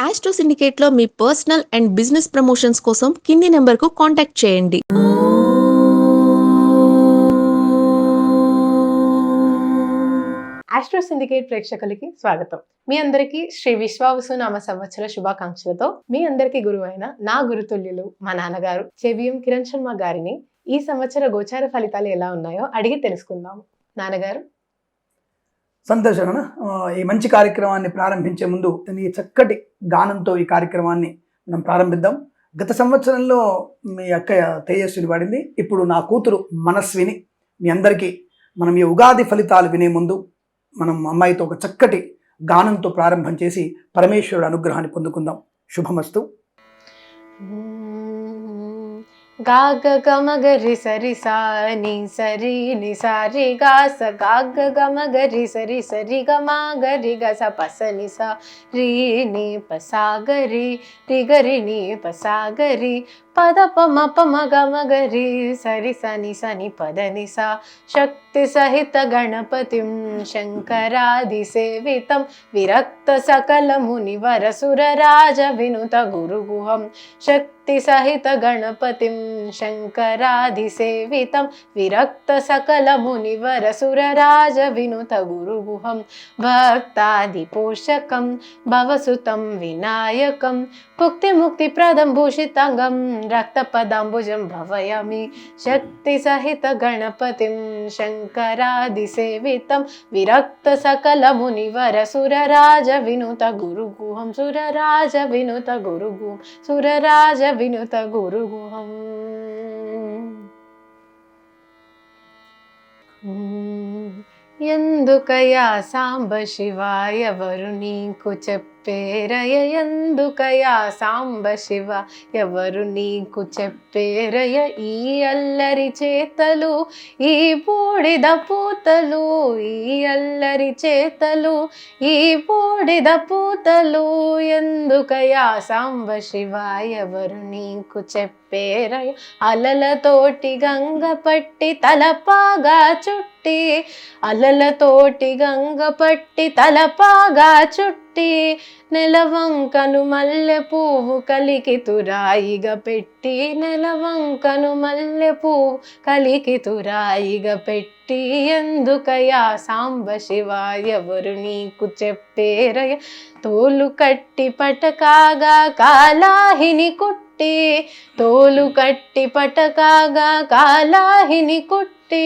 Astro సిండికేట్లో మీ personal and business promotions కోసం కింది నెంబర్కు కాంటాక్ట్ చేయండి. ఆస్ట్రో సిండికేట్ ప్రేక్షకులకి స్వాగతం. మీ అందరికీ శ్రీ విశ్వావసునామ సంవత్సర శుభాకాంక్షలతో మీ అందరికీ గురువు అయిన నా గురుతుల్యులు మా నాన్నగారు చెవియం కిరణ్ శర్మ గారిని ఈ సంవత్సర గోచార ఫలితాలు ఎలా ఉన్నాయో అడిగి తెలుసుకుందాము. నాన్నగారు. సంతోషం. ఈ మంచి కార్యక్రమాన్ని ప్రారంభించే ముందు ఈ చక్కటి గానంతో ఈ కార్యక్రమాన్ని మనం ప్రారంభిద్దాం. గత సంవత్సరంలో మీ అక్క తేజస్విని పాడింది, ఇప్పుడు నా కూతురు మనస్విని. మీ అందరికీ మనం ఈ ఉగాది ఫలితాలు వినే ముందు మనం అమ్మాయితో ఒక చక్కటి గానంతో ప్రారంభం చేసి పరమేశ్వరుడు అనుగ్రహాన్ని పొందుకుందాం. శుభమస్తు. గాగ గమ గరి సరి సా ని సరి ని సారి గా స గాగ గమ గరి సరి సరి గమ గరి గ స పస ని సా రి ని పసా గరి రి గరి ని పసా గరి పద పమ పమ గమ గరి సరి సని సని పద ని సా శక్తి సహిత గణపతిం శంకరాది సేవితం విరక్త సకల మునివర సుర రాజ వినుత గురుగుహం శక్తి సహిత గణపతిం శంకరాది సేవితం విరక్త సకల మునివర సుర రాజ వినుత గురుగుహం భక్తాది పోషకం భవసుతం వినాయకం భుక్తి ముక్తి ప్రదం భూషితాంగం రక్త పదాంబుజం భవయామి శక్తి సహిత గణపతిం శంకరాది సేవితం విరక్త సకల మునివర సుర రాజ వినుత గురుగుహం సుర రాజ వినుత గురుగుహం సుర రాజ వినుత గురుగుహం. ఎందుకయా సాంబ శివాయ ఎవరు నీకు చెప్పేరయ ఎందుకయా సాంబ శివ ఎవరు నీకు చెప్పేరయ ఈ అల్లరి చేతలు ఈ బూడిద పూతలు ఈ అల్లరి చేతలు ఈ బూడిద పూతలు ఎందుకయా సాంబ శివ ఎవరు నీకు చెప్పేరయ అలలతోటి గంగ పట్టి తలపాగా చుట్టి అలలతోటి గంగ పట్టి తలపాగా చుట్టి నెలవంకను మల్లె పువ్వు కలికి తురాయిగా పెట్టి నెలవంకను మల్లె పువ్వు కలికి తురాయిగా పెట్టి ఎందుకయా సాంబ శివ ఎవరు నీకు చెప్పేరయ తోలు కట్టి పటకాగా కాలాహిని కుట్టి తోలు కట్టి పటకాగా కాలాహిని కుట్టి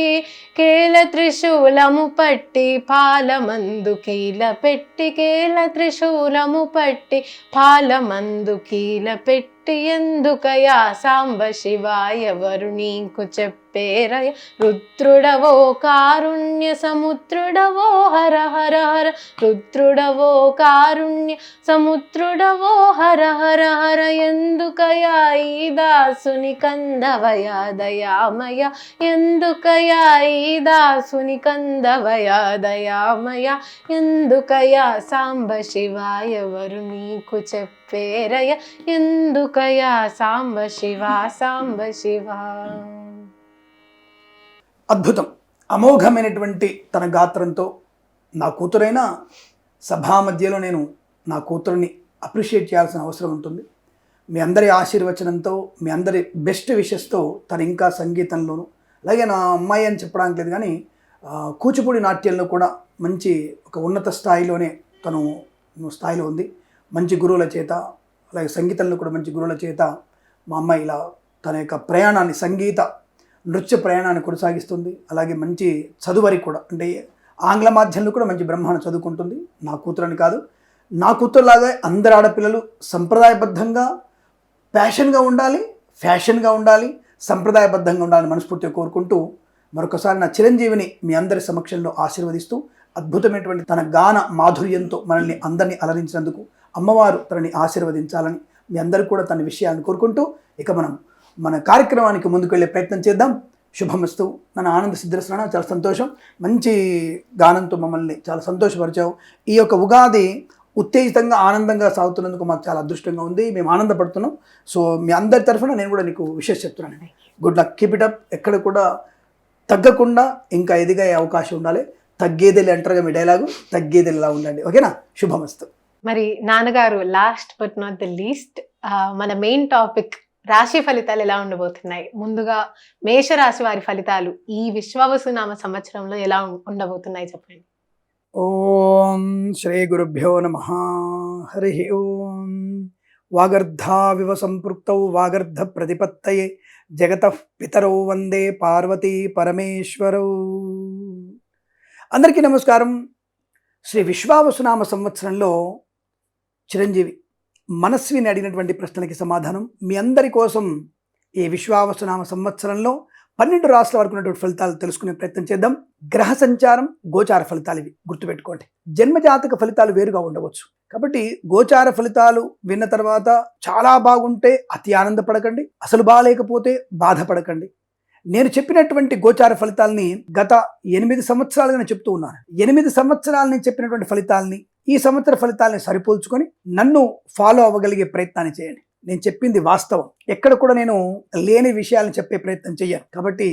కేల త్రిశూలము పట్టి పాలమందు కీల పెట్టి కేల త్రిశూలము పట్టి పాలమందు కీల పెట్టి ఎందుకయా సాంబ శివ ఎవరు నీకు చెప్పేరయ రుద్రుడవో కారుణ్య సముద్రుడవో హర హర హర రుద్రుడవో కారుణ్య సముద్రుడవో హర హర హర ఎందుకయా ఈ దాసుని కందవయా దయామయ ఎందుకయా ఈ దాసుని కందవయా దయామయ ఎందుకయా సాంబ శివ ఎవరు నీకు చెప్పేరయ ఎందుకయా సాంబ శివ సాంబ శివ. అద్భుతం. అమోఘమైనటువంటి తన గాత్రంతో నా కూతురైనా సభా మధ్యలో నేను నా కూతురుని అప్రిషియేట్ చేయాల్సిన అవసరం ఉంటుంది. మీ అందరి ఆశీర్వచనంతో మీ అందరి బెస్ట్ విషెస్తో తను ఇంకా సంగీతంలోను, అలాగే నా అమ్మాయి అని చెప్పడానికి లేదు కానీ కూచిపూడి నాట్యంలో కూడా మంచి ఒక ఉన్నత స్థాయిలోనే తను స్థాయిలో ఉంది. మంచి గురువుల చేత, అలాగే సంగీతంలో కూడా మంచి గురువుల చేత మా అమ్మాయి ఇలా తన యొక్క ప్రయాణాన్ని, సంగీత నృత్య ప్రయాణాన్ని కొనసాగిస్తుంది. అలాగే మంచి చదువరి కూడా, అంటే ఆంగ్ల మాధ్యమంలో కూడా మంచి బ్రహ్మాండ చదువుకుంటుంది. నా కూతురని కాదు, నా కూతురులాగా అందరు ఆడపిల్లలు సంప్రదాయబద్ధంగా ప్యాషన్గా ఉండాలి, ఫ్యాషన్గా ఉండాలి, సంప్రదాయబద్ధంగా ఉండాలని మనస్ఫూర్తిగా కోరుకుంటూ మరొకసారి నా చిరంజీవిని మీ అందరి సమక్షంలో ఆశీర్వదిస్తూ అద్భుతమైనటువంటి తన గాన మాధుర్యంతో మనల్ని అందరినీ అలరించినందుకు అమ్మవారు తనని ఆశీర్వదించాలని మీ అందరూ కూడా తన విషయాలను కోరుకుంటూ ఇక మనం మన కార్యక్రమానికి ముందుకు వెళ్ళే ప్రయత్నం చేద్దాం. శుభమస్తు. నన్ను ఆనంద సిద్ధిస్తున్నాను. చాలా సంతోషం. మంచి గానంతో మమ్మల్ని చాలా సంతోషపరిచావు. ఈ యొక్క ఉగాది ఉత్తేజితంగా ఆనందంగా సాగుతున్నందుకు మాకు చాలా అదృష్టంగా ఉంది. మేము ఆనందపడుతున్నాం. సో మీ అందరి తరఫున నేను కూడా నీకు విషెస్ చెప్తున్నాను. Good luck, keep it up. ఎక్కడ కూడా తగ్గకుండా ఇంకా ఎదిగే అవకాశం ఉండాలి. తగ్గేదేలే అంటారుగా మీ డైలాగు, తగ్గేదేలా ఉండండి. ఓకేనా? శుభమస్తు. మరి నాన్నగారు, last but not the least, మన మెయిన్ టాపిక్ రాశి ఫలితాలు ఎలా ఉండబోతున్నాయి? ముందుగా మేషరాశి వారి ఫలితాలు ఈ విశ్వావసునామ సంవత్సరంలో ఎలా ఉండబోతున్నాయి చెప్పండి. ఓం శ్రీ గురుభ్యో నమః. హరి ఓం. వాగర్ధావివ సంపృక్తౌ వాగర్ధ ప్రతిపత్తయే జగతః పితరౌ వందే పార్వతీ పరమేశ్వరౌ. అందరికీ నమస్కారం. శ్రీ విశ్వావసునామ సంవత్సరంలో చిరంజీవి మనస్విని అడిగినటువంటి ప్రశ్నలకి సమాధానం మీ అందరి కోసం ఈ విశ్వావసునామ సంవత్సరంలో 12 రాశుల వరకు ఉన్నటువంటి ఫలితాలు తెలుసుకునే ప్రయత్నం చేద్దాం. గ్రహ సంచారం, గోచార ఫలితాలు ఇవి గుర్తుపెట్టుకోండి. జన్మజాతక ఫలితాలు వేరుగా ఉండవచ్చు కాబట్టి గోచార ఫలితాలు విన్న తర్వాత చాలా బాగుంటే అతి ఆనందపడకండి, అసలు బాగాలేకపోతే బాధపడకండి. నేను చెప్పినటువంటి గోచార ఫలితాలని గత 8 సంవత్సరాలుగా నేను చెప్తూ ఉన్నాను. 8 సంవత్సరాల నుంచి చెప్పినటువంటి ఫలితాలని ఈ సంవత్సర ఫలితాలని సరిపోల్చుకొని నన్ను ఫాలో అవ్వగలిగే ప్రయత్నాన్ని చేయండి. నేను చెప్పింది వాస్తవం, ఎక్కడ కూడా నేను లేని విషయాలను చెప్పే ప్రయత్నం చెయ్యను. కాబట్టి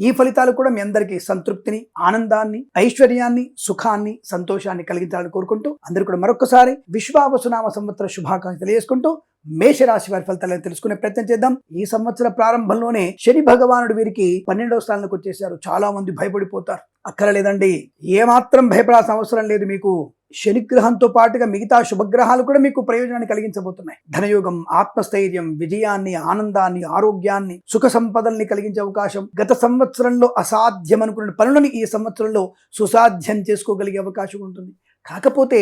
ఈ ఫలితాలు కూడా మీ అందరికీ సంతృప్తిని, ఆనందాన్ని, ఐశ్వర్యాన్ని, సుఖాన్ని, సంతోషాన్ని కలిగించాలని కోరుకుంటూ అందరూ కూడా మరొకసారి విశ్వావసునామ సంవత్సర శుభాకాంక్షలు తెలియజేసుకుంటూ మేషరాశి వారి ఫలితాలను తెలుసుకునే ప్రయత్నం చేద్దాం. ఈ సంవత్సర ప్రారంభంలోనే శని భగవానుడు వీరికి 12వ స్థానానికి వచ్చేసారు. చాలా మంది భయపడిపోతారు. అక్కర్లేదండి, ఏమాత్రం భయపడాల్సిన అవసరం లేదు. మీకు శనిగ్రహంతో పాటుగా మిగతా శుభగ్రహాలు కూడా మీకు ప్రయోజనాన్ని కలిగించబోతున్నాయి. ధనయోగం, ఆత్మస్థైర్యం, విజయాన్ని, ఆనందాన్ని, ఆరోగ్యాన్ని, సుఖ సంపదల్ని కలిగించే అవకాశం, గత సంవత్సరంలో అసాధ్యం అనుకున్న పనులను ఈ సంవత్సరంలో సుసాధ్యం చేసుకోగలిగే అవకాశం ఉంటుంది. కాకపోతే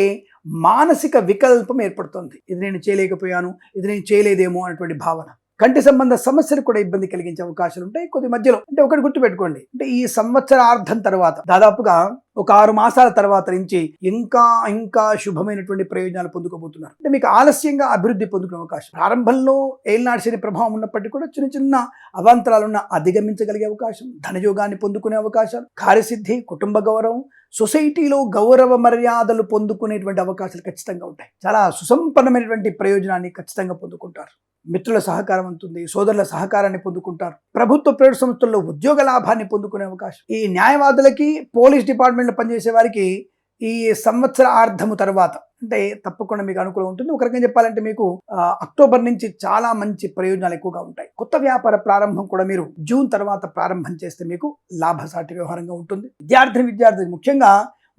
మానసిక వికల్పం ఏర్పడుతుంది. ఇది నేను చేయలేకపోయాను, ఇది నేను చేయలేదేమో అనేటువంటి భావన. కంటి సంబంధ సమస్యలు కూడా ఇబ్బంది కలిగించే అవకాశాలు ఉంటాయి కొద్ది మధ్యలో. అంటే ఒకటి గుర్తుపెట్టుకోండి, అంటే ఈ సంవత్సరార్థం తర్వాత దాదాపుగా ఒక 6 మాసాల తర్వాత నుంచి ఇంకా శుభమైనటువంటి ప్రయోజనాలు పొందుకోబోతున్నారు. అంటే మీకు ఆలస్యంగా అభివృద్ధి పొందుకునే అవకాశం. ప్రారంభంలో ఏలినాటి శని ప్రభావం ఉన్నప్పటికీ కూడా చిన్న అవాంతరాలున్న అధిగమించగలిగే అవకాశం, ధనయోగాన్ని పొందుకునే అవకాశాలు, కార్యసిద్ధి, కుటుంబ గౌరవం, సొసైటీలో గౌరవ మర్యాదలు పొందుకునేటువంటి అవకాశాలు ఖచ్చితంగా ఉంటాయి. చాలా సుసంపన్నమైనటువంటి ప్రయోజనాన్ని ఖచ్చితంగా పొందుకుంటారు. మిత్రుల సహకారం ఉంటుంది, సోదరుల సహకారాన్ని పొందుకుంటారు. ప్రభుత్వ ప్రైవేట్ సంస్థల్లో ఉద్యోగ లాభాన్ని పొందుకునే అవకాశం. ఈ న్యాయవాదులకి, పోలీస్ డిపార్ట్మెంట్లో పనిచేసే వారికి ఈ సంవత్సరార్థము తర్వాత అంటే తప్పకుండా మీకు అనుకూలం ఉంటుంది. ఒక రకంగా చెప్పాలంటే మీకు అక్టోబర్ నుంచి చాలా మంచి ప్రయోజనాలు ఎక్కువగా ఉంటాయి. కొత్త వ్యాపార ప్రారంభం కూడా మీరు జూన్ తర్వాత ప్రారంభం చేస్తే మీకు లాభసాటి వ్యవహారంగా ఉంటుంది. విద్యార్థులకు ముఖ్యంగా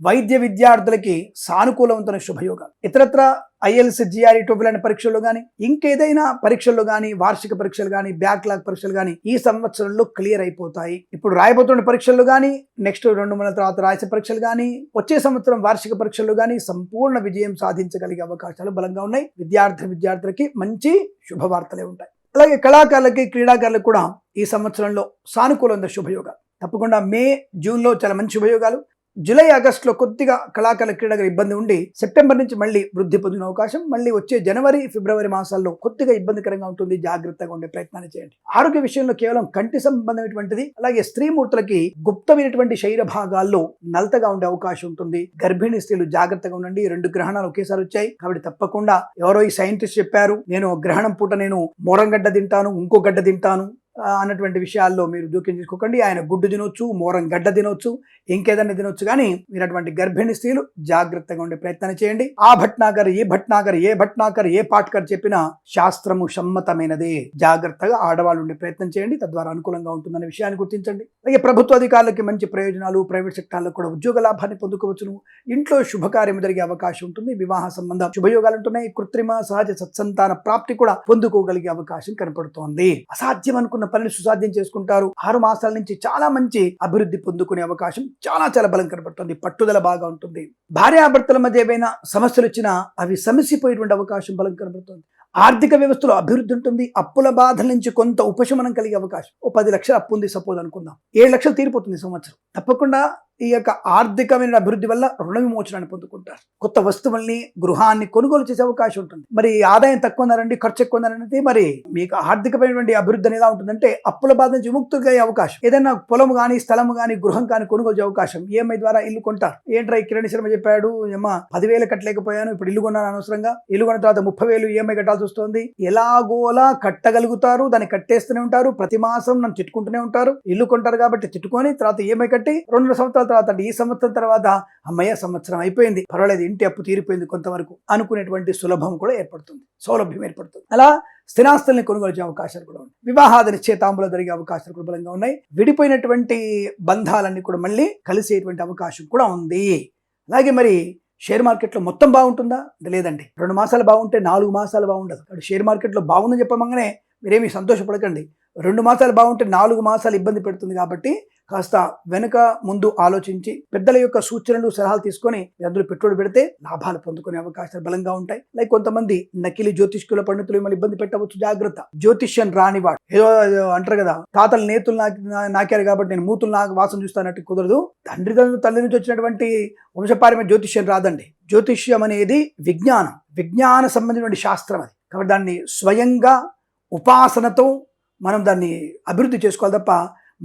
వైద్య విద్యార్థులకి సానుకూలవంతమైన శుభయోగాలు. ఇతరత్ర IELTS, GRE, TOEFL అనే పరీక్షల్లో కానీ, ఇంకేదైనా పరీక్షల్లో కానీ, వార్షిక పరీక్షలు కానీ, బ్యాక్లాగ్ పరీక్షలు కానీ ఈ సంవత్సరంలో క్లియర్ అయిపోతాయి. ఇప్పుడు రాయబోతున్న పరీక్షల్లో కానీ, నెక్స్ట్ 2 నెలల తర్వాత రాసే పరీక్షలు కానీ, వచ్చే సంవత్సరం వార్షిక పరీక్షల్లో కానీ సంపూర్ణ విజయం సాధించగలిగే అవకాశాలు బలంగా ఉన్నాయి. విద్యార్థులకి మంచి శుభవార్తలే ఉంటాయి. అలాగే కళాకారులకి, క్రీడాకారులకు కూడా ఈ సంవత్సరంలో సానుకూలమైన శుభయోగాలు. తప్పకుండా మే, జూన్లో చాలా మంచి శుభయోగాలు. జూలై, ఆగస్టులో కొద్దిగా కళాకారుల క్రీడాకారుల ఇబ్బంది ఉండి సెప్టెంబర్ నుంచి మళ్ళీ వృద్ధి పొందిన అవకాశం. మళ్ళీ వచ్చే జనవరి, ఫిబ్రవరి మాసాల్లో కొద్దిగా ఇబ్బందికరంగా ఉంటుంది. జాగ్రత్తగా ఉండే ప్రయత్నాన్ని చేయండి. ఆరోగ్య విషయంలో కేవలం కంటి సంబంధమైనటువంటిది, అలాగే స్త్రీమూర్తులకి గుప్తమైనటువంటి శరీర భాగాల్లో నలతగా ఉండే అవకాశం ఉంటుంది. గర్భిణీ స్త్రీలు జాగ్రత్తగా ఉండండి. 2 గ్రహణాలు ఒకేసారి వచ్చాయి కాబట్టి తప్పకుండా ఎవరో ఈ సైంటిస్ట్ చెప్పారు, నేను గ్రహణం పూట నేను మోరంగడ్డ తింటాను, ఇంకో గడ్డ తింటాను అన్నటువంటి విషయాల్లో మీరు జోక్యం చేసుకోకండి. ఆయన గుడ్డు తినొచ్చు, మోరం గడ్డ తినొచ్చు, ఇంకేదన్నా తినొచ్చు, కానీ మీరు అటువంటి గర్భిణీ స్త్రీలు జాగ్రత్తగా ఉండే ప్రయత్నం చేయండి. ఆ భట్నాగర్, ఏ భట్నాగర్, ఏ పాట్కర్ చెప్పినా శాస్త్రము సమ్మతమైనదే. జాగ్రత్తగా ఆడవాళ్ళు ఉండే ప్రయత్నం చేయండి, తద్వారా అనుకూలంగా ఉంటుందనే విషయాన్ని గుర్తించండి. అలాగే ప్రభుత్వ అధికారులకి మంచి ప్రయోజనాలు, ప్రైవేట్ సెక్టార్లో కూడా ఉద్యోగ లాభాన్ని పొందుకోవచ్చును. ఇంట్లో శుభకార్యం జరిగే అవకాశం ఉంటుంది. వివాహ సంబంధ శుభయోగాలు ఉంటున్నాయి. కృత్రిమ సహజ సత్సంతాన ప్రాప్తి కూడా పొందుకోగలిగే అవకాశం కనపడుతోంది. అసాధ్యం అనుకున్న పనిని సుసాధ్యం చేసుకుంటారు. 6 మాసాల నుంచి చాలా మంచి అభివృద్ధి పొందుకునే అవకాశం చాలా బలం కనపడుతుంది. పట్టుదల బాగా ఉంటుంది. భార్యాభర్తల మధ్య ఏవైనా సమస్యలు వచ్చినా అవి సమసిపోయేటువంటి అవకాశం బలం కనబడుతుంది. ఆర్థిక వ్యవస్థలో అభివృద్ధి ఉంటుంది. అప్పుల బాధల నుంచి కొంత ఉపశమనం కలిగే అవకాశం. 10 లక్షల అప్పు ఉంది సపోజ్ అనుకుందాం, 7 లక్షలు తీరిపోతుంది సంవత్సరం. తప్పకుండా ఈ యొక్క ఆర్థికమైన అభివృద్ధి వల్ల రుణ విమోచనాన్ని పొందుకుంటారు. కొత్త వస్తువుల్ని, గృహాన్ని కొనుగోలు చేసే అవకాశం ఉంటుంది. మరి ఆదాయం తక్కువ ఉన్నారండి, ఖర్చు ఎక్కువ ఉన్నారంటే మరి మీకు ఆర్థికమైనటువంటి అభివృద్ధి అనేది ఎలా ఉంటుందంటే అప్పుల బాధ నుంచి విముక్తుగా అయ్యే అవకాశం. ఏదైనా పొలం కానీ, స్థలం కానీ, గృహం కానీ కొనుగోలు చేసే అవకాశం. EMI ద్వారా ఇల్లు కొంటారు. ఏంట్రా కిరణ్ శర్మ చెప్పాడు, ఏమా 10,000 కట్టలేకపోయాను, ఇప్పుడు ఇల్లు కొన్నాను అనవసరంగా, ఇల్లు కొన్న తర్వాత 30,000 EMI కట్టాల్సి వస్తుంది. ఎలాగోలా కట్టగలుగుతారు, దాన్ని కట్టేస్తూనే ఉంటారు. ప్రతి మాసం నన్ను తిట్టుకుంటూనే ఉంటారు. ఇల్లు కొంటారు కాబట్టి తిట్టుకొని తర్వాత EMI కట్టి 2 సంవత్సరాల తర్వాత అంటే ఈ సంవత్సరం తర్వాత అమ్మయ్య సంవత్సరం అయిపోయింది, పర్వాలేదు, ఇంటి అప్పు తీరిపోయింది కొంతవరకు అనుకునేటువంటి సులభం కూడా ఏర్పడుతుంది, సౌలభ్యం ఏర్పడుతుంది. అలా స్థిరాస్తుల్ని కొనుగోలు చేసే అవకాశాలు కూడా ఉన్నాయి. వివాహాది నిశ్చయితాంబులు జరిగే అవకాశాలు కూడా బలంగా ఉన్నాయి. విడిపోయినటువంటి బంధాలన్నీ కూడా మళ్ళీ కలిసేటువంటి అవకాశం కూడా ఉంది. అలాగే మరి షేర్ మార్కెట్లో మొత్తం బాగుంటుందా అంటే లేదండి. 2 మాసాలు బాగుంటే 4 మాసాలు బాగుండదు. కాబట్టి షేర్ మార్కెట్లో బాగుందని చెప్పమంగానే మీరేమీ సంతోషపడకండి. 2 మాసాలు బాగుంటే 4 మాసాలు ఇబ్బంది పెడుతుంది. కాబట్టి కాస్త వెనుక ముందు ఆలోచించి పెద్దల యొక్క సూచనలు సలహాలు తీసుకొని అందులో పెట్టుబడి పెడితే లాభాలు పొందుకునే అవకాశాలు బలంగా ఉంటాయి. లైక్ కొంతమంది నకిలీ జ్యోతిష్కుల పండితులు మిమ్మల్ని ఇబ్బంది పెట్టవచ్చు, జాగ్రత్త. జ్యోతిష్యం రానివాడు ఏదో అంటారు కదా, తాతలు నేతులు నాకారు కాబట్టి నేను మూతులు నాకు వాసన చూస్తానట్టు కుదరదు. తల్లి నుంచి వచ్చినటువంటి వంశపారమైన జ్యోతిష్యం రాదండి. జ్యోతిష్యం అనేది విజ్ఞాన సంబంధించిన శాస్త్రం అది. కాబట్టి దాన్ని స్వయంగా ఉపాసనతో మనం దాన్ని అభివృద్ధి చేసుకోవాలి తప్ప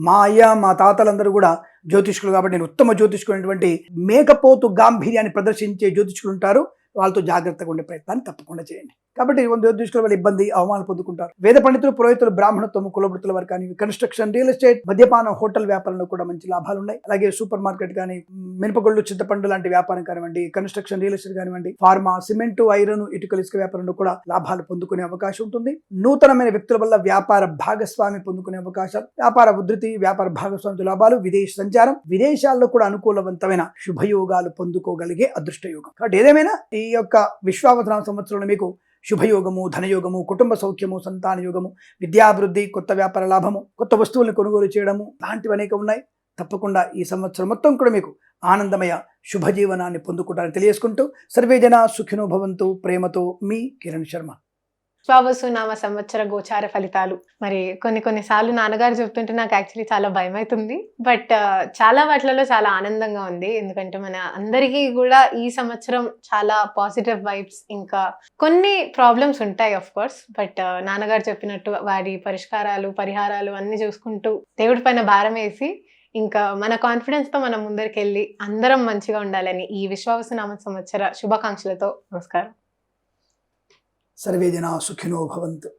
మా తాతలందరూ కూడా జ్యోతిష్కులు కాబట్టి నేను ఉత్తమ జ్యోతిష్కులు అనేటువంటి మేకపోతు గాంభీర్యాన్ని ప్రదర్శించే జ్యోతిష్కులు ఉంటారు, వాళ్ళతో జాగ్రత్తగా ఉండే ప్రయత్నాన్ని తప్పకుండా చేయండి. కాబట్టి జ్యోతిష్కుల వల్ల ఇబ్బంది అవమానాలు పొందుకుంటారు. వేద పండితులు, పురోహితులు, బ్రాహ్మణత్వము, కులవృత్తుల వారు కానీ కన్స్ట్రక్షన్, రియల్ ఎస్టేట్, మద్యపానం, హోటల్ వ్యాపారంలో కూడా మంచి లాభాలు ఉన్నాయి. అలాగే సూపర్ మార్కెట్ కానీ, మినపగుళ్ళు, చింతపండు లాంటి వ్యాపారం కానివ్వండి, కన్స్ట్రక్షన్, రియల్ ఎస్టేట్ కానివ్వండి, ఫార్మా, సిమెంటు, ఐరన్, ఇటుకల ఇసుక వ్యాపారంలో కూడా లాభాలు పొందుకునే అవకాశం ఉంటుంది. నూతనమైన వ్యక్తుల వల్ల వ్యాపార భాగస్వామి పొందుకునే అవకాశాలు, వ్యాపార ఉధృతి, వ్యాపార భాగస్వామి లాభాలు, విదేశ సంచారం, విదేశాల్లో కూడా అనుకూలవంతమైన శుభయోగాలు పొందుకోగలిగే అదృష్టయోగం. కాబట్టి ఏదేమైనా ఈ యొక్క విశ్వావసనామ సంవత్సరంలో మీకు శుభయోగము, ధనయోగము, కుటుంబ సౌఖ్యము, సంతాన యోగము, విద్యాభివృద్ధి, కొత్త వ్యాపార లాభము, కొత్త వస్తువులను కొనుగోలు చేయడము లాంటివి అనేక ఉన్నాయి. తప్పకుండా ఈ సంవత్సరం మొత్తం కూడా మీకు ఆనందమయ శుభజీవనాన్ని పొందుకుంటారని తెలియజేసుకుంటూ సర్వే జనా సుఖినో భవంతు. ప్రేమతో మీ కిరణ్ శర్మ. విశ్వావసునామ సంవత్సర గోచార ఫలితాలు. మరి కొన్నిసార్లు నాన్నగారు చెప్తుంటే నాకు యాక్చువల్లీ చాలా భయం అవుతుంది. బట్ చాలా వాటిలలో చాలా ఆనందంగా ఉంది. ఎందుకంటే మన అందరికీ కూడా ఈ సంవత్సరం చాలా పాజిటివ్ వైబ్స్, ఇంకా కొన్ని ప్రాబ్లమ్స్ ఉంటాయి ఆఫ్ కోర్స్. బట్ నాన్నగారు చెప్పినట్టు వారి పరిహారాలు అన్ని చూసుకుంటూ దేవుడి పైన భారం వేసి ఇంకా మన కాన్ఫిడెన్స్తో మనం ముందరికి వెళ్ళి అందరం మంచిగా ఉండాలని ఈ విశ్వావసునామ సంవత్సర శుభాకాంక్షలతో నమస్కారం. సర్వే జనా సుఖినో భవంతు.